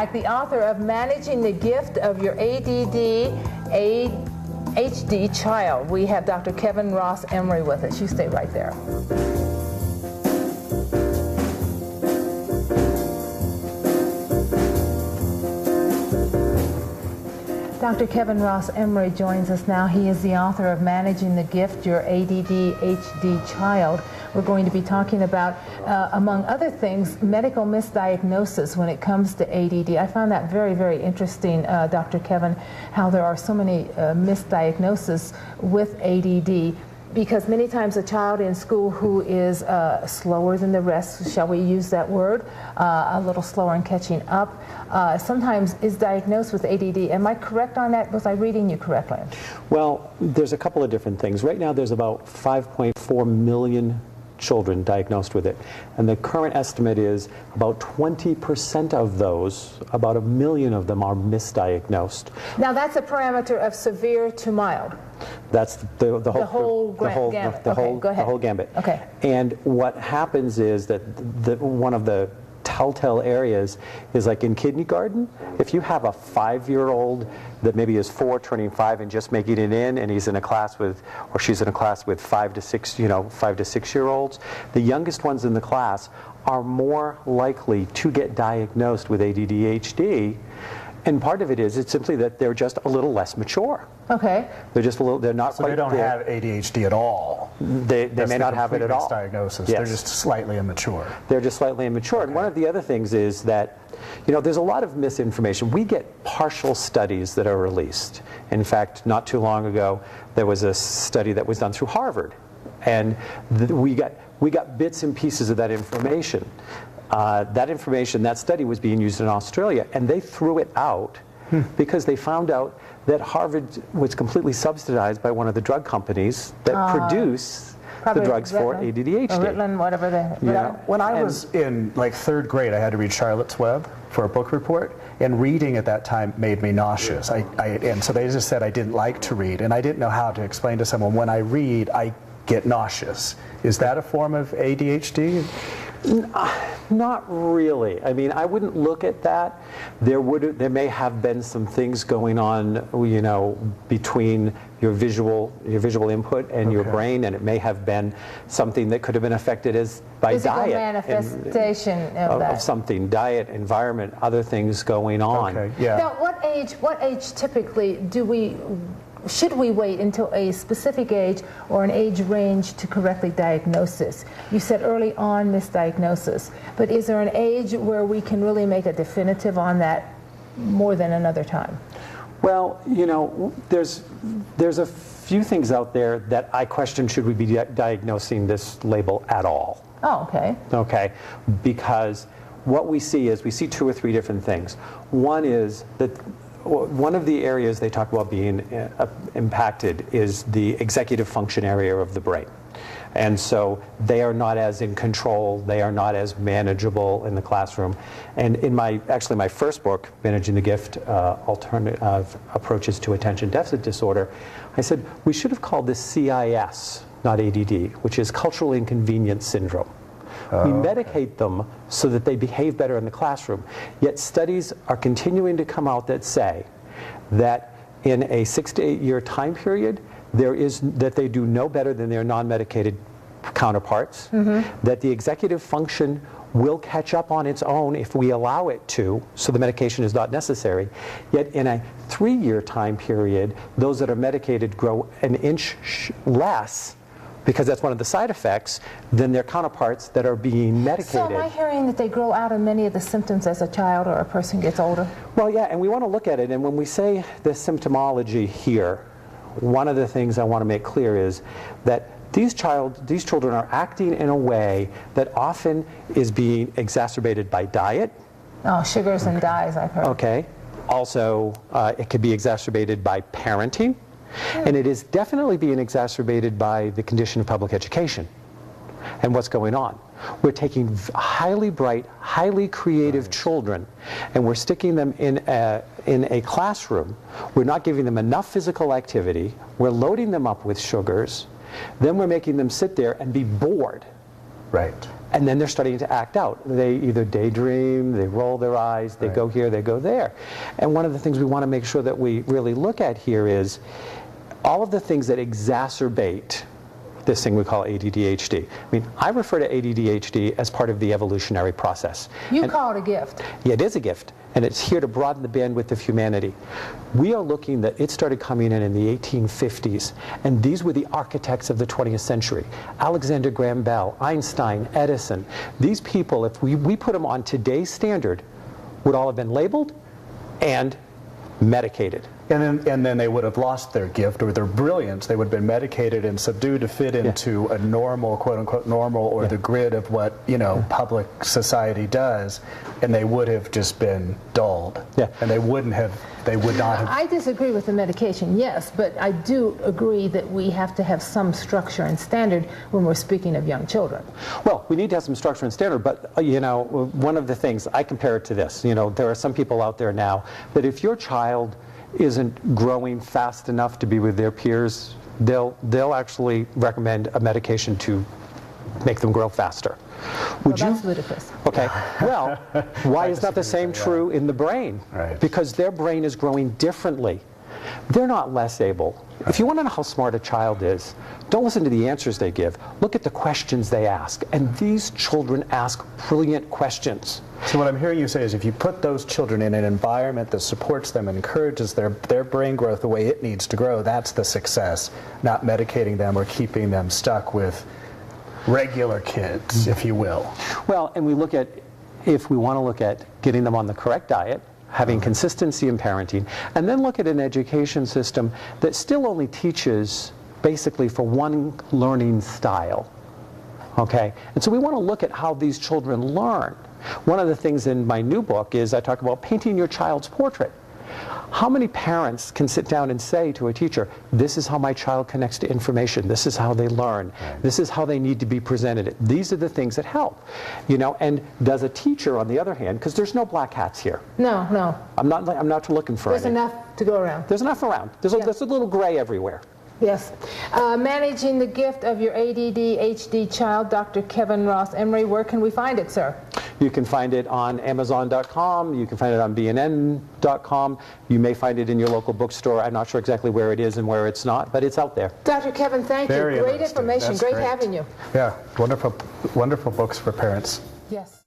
back, the author of Managing the Gift of Your ADD ADHD Child. We have Dr. Kevin Ross Emery with us. You stay right there. Dr. Kevin Ross Emery joins us now. He is the author of Managing the Gift, Your ADD-HD Child. We're going to be talking about, among other things, medical misdiagnosis when it comes to ADD. I found that very, very interesting, Dr. Kevin, how there are so many misdiagnoses with ADD. Because many times a child in school who is slower than the rest, shall we use that word, a little slower in catching up, sometimes is diagnosed with ADD. Am I correct on that? Was I reading you correctly? Well, there's a couple of different things. Right now there's about 5.4 million children diagnosed with it. And the current estimate is about 20% of those, about 1 million of them, are misdiagnosed. Now that's a parameter of severe to mild. That's the whole gambit. The whole gambit. Okay. And what happens is that one of the telltale areas is like in kindergarten. If you have a 5-year-old that maybe is 4 turning 5 and just making it in, and he's in a class with, or she's in a class with 5 to 6-year-olds, the youngest ones in the class are more likely to get diagnosed with ADD-HD. And part of it is, it's simply that they're just a little less mature. Okay. They're just a little, they're not so quite they don't have ADHD at all. They may not have it at all. Diagnosis. Yes. They're just slightly immature. They're just slightly immature. Okay. And one of the other things is that, there's a lot of misinformation. We get partial studies that are released. In fact, not too long ago, there was a study that was done through Harvard. And we got bits and pieces of that information. That study was being used in Australia, and they threw it out because they found out that Harvard was completely subsidized by one of the drug companies that produce the drugs for ADD-HD. Ritalin, whatever When I was in like 3rd grade, I had to read Charlotte's Web for a book report, and reading at that time made me nauseous. And so they just said I didn't like to read, and I didn't know how to explain to someone, when I read, I get nauseous. Is that a form of ADHD? Not really. I mean, I wouldn't look at that. There may have been some things going on, between your visual input and your brain, and it may have been something that could have been affected by diet. Manifestation of something, diet, environment, other things going on. Okay. Yeah. Now, what age typically should we wait until a specific age or an age range to correctly diagnose this? You said early on misdiagnosis, but is there an age where we can really make a definitive on that more than another time? Well, there's a few things out there that I question, should we be diagnosing this label at all? Oh, okay. Okay, because what we see is, we see 2 or 3 different things. One is that one of the areas they talk about being impacted is the executive function area of the brain. And so they are not as in control, they are not as manageable in the classroom. And in my first book, Managing the Gift, Alternative Approaches to Attention Deficit Disorder, I said we should have called this CIS, not ADD, which is Cultural Inconvenience Syndrome. We medicate them so that they behave better in the classroom. Yet studies are continuing to come out that say that in a 6 to 8 year time period, that they do no better than their non-medicated counterparts, that the executive function will catch up on its own if we allow it to, so the medication is not necessary. Yet in a 3-year time period, those that are medicated grow an inch less, because that's one of the side effects, than their counterparts that are being medicated. So am I hearing that they grow out of many of the symptoms as a child or a person gets older? Well, yeah, and we want to look at it, and when we say the symptomology here, one of the things I want to make clear is that these children are acting in a way that often is being exacerbated by diet. Oh, sugars and dyes, I've heard. Okay. Also, it could be exacerbated by parenting. And it is definitely being exacerbated by the condition of public education and what's going on. We're taking highly bright, highly creative children, and we're sticking them in a classroom. We're not giving them enough physical activity. We're loading them up with sugars. Then we're making them sit there and be bored. Right. And then they're starting to act out. They either daydream, they roll their eyes, they go here, they go there. And one of the things we want to make sure that we really look at here is all of the things that exacerbate this thing we call ADD-HD. I mean, I refer to ADD-HD as part of the evolutionary process. You call it a gift. Yeah, it is a gift, and it's here to broaden the bandwidth of humanity. We are looking that it started coming in the 1850s, and these were the architects of the 20th century. Alexander Graham Bell, Einstein, Edison. These people, if we put them on today's standard, would all have been labeled and medicated. And then they would have lost their gift or their brilliance. They would have been medicated and subdued to fit into a normal, quote-unquote normal, or the grid of what, you know, public society does, and they would have just been dulled. And they would not have... I disagree with the medication, yes, but I do agree that we have to have some structure and standard when we're speaking of young children. Well, we need to have some structure and standard, but, you know, one of the things, I compare it to this. You know, there are some people out there now that if your child isn't growing fast enough to be with their peers, they'll actually recommend a medication to make them grow faster. That's ludicrous. Okay. Well, why is not the same true in the brain? Because their brain is growing differently. They're not less able. If you want to know how smart a child is, don't listen to the answers they give. Look at the questions they ask. And these children ask brilliant questions. So what I'm hearing you say is if you put those children in an environment that supports them and encourages their brain growth the way it needs to grow, that's the success, not medicating them or keeping them stuck with regular kids, if you will. Well, and we look at, if we want to look at getting them on the correct diet, having consistency in parenting, and then look at an education system that still only teaches basically for one learning style. Okay? And so we want to look at how these children learn. One of the things in my new book is I talk about painting your child's portrait. How many parents can sit down and say to a teacher, this is how my child connects to information, this is how they learn, this is how they need to be presented, these are the things that help, you know? And does a teacher, on the other hand, because there's no black hats here. No, no. I'm not looking for There's any. enough to go around. There's enough around. There's a little gray everywhere. Yes. Managing the gift of your ADD-HD child, Dr. Kevin Ross Emery. Where can we find it, sir? You can find it on Amazon.com. You can find it on BNN.com. You may find it in your local bookstore. I'm not sure exactly where it is and where it's not, but it's out there. Dr. Kevin, thank you. Great information. That's great having you. Yeah, wonderful, wonderful books for parents. Yes.